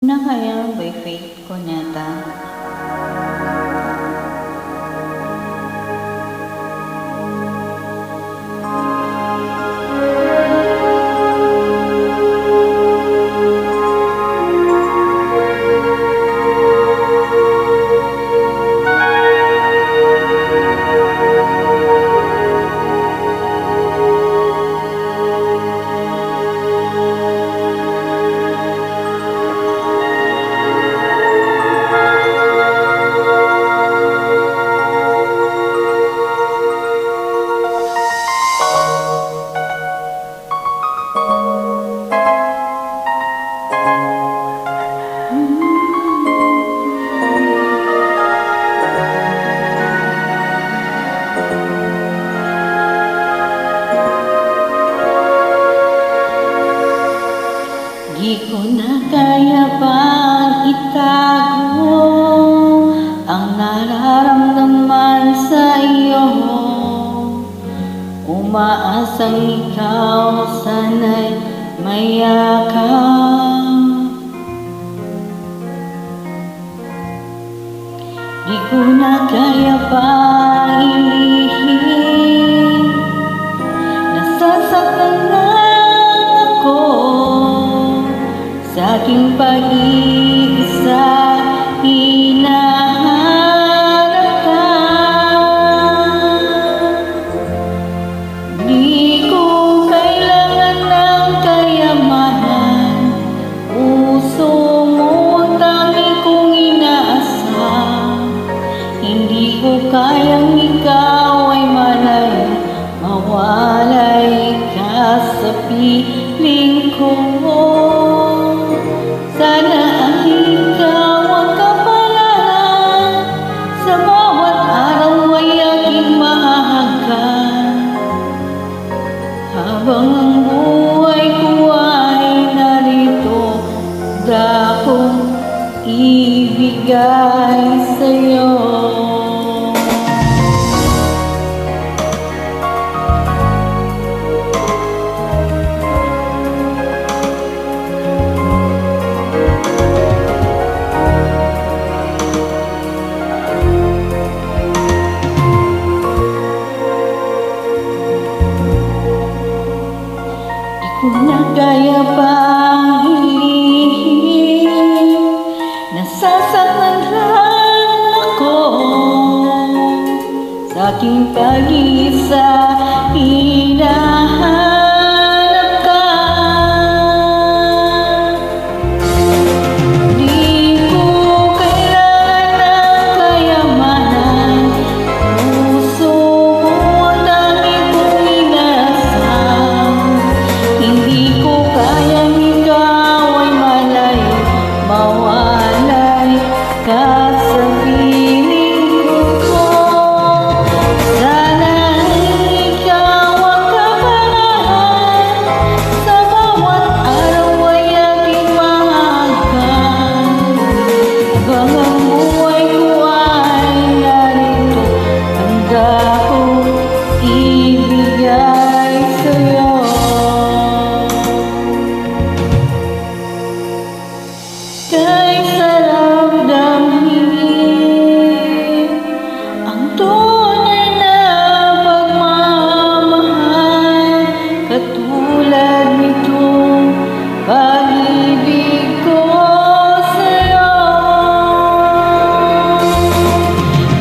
Na kaya by Faith Cuneta. Di ko na kaya pang itago ang nararamdaman sa iyo. Umaasang ikaw sana'y mayakap. Di ko na kaya pang ilihim, nasasaktan na ako sa aking pag-iisa. Hinahanap ka, di ko kailangan ng kayamanan. Puso mo ang tanging kong inaasam. Hindi ko kayang ikaw ay malay, mawalay ka sa piling ko. Sana ay ikaw ang kapalaran, sa bawat araw ay aking mahahagkan. Habang ang buhay ko ay narito, dakong ibigay sa'yo. Kung na kaya pang hilihim, nasasaktan lang ako sa aking pag-iisa. Hinahanap ka, di ko kailangan ng kayamanan. Puso mo ang dami kong inasam. Hindi ko kayang ikaw ay malay, mawalay ka sa piling ko. Sana ikaw ang kapalaran, sa bawat araw ay aking mahahagkan. Habang ang buhay ko ay narito, handa kong ibigay sa'yo. Kay sarap damhin ang tunay na pagmamahal, katulad nitong pag-ibig ko sa'yo.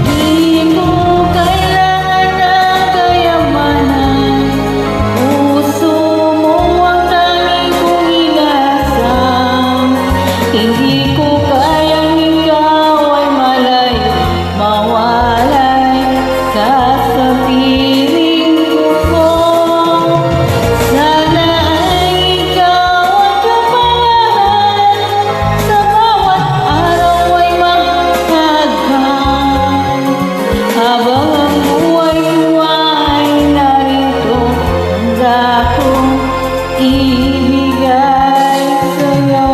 Di ko kailangan ng kayamanan, puso mo ang tanging kong inasam. Hindi ko kayang ikaw ay malay, mawalay ka sa piling ko. Sana ay ikaw ang kapalaran, sa bawat araw ay mahahagkan. Habang ang buhay ko ay narito, handa kong ibigay sa'yo.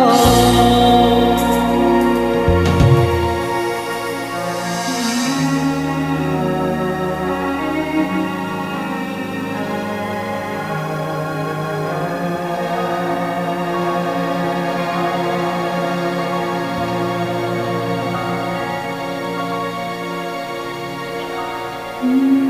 Hmm.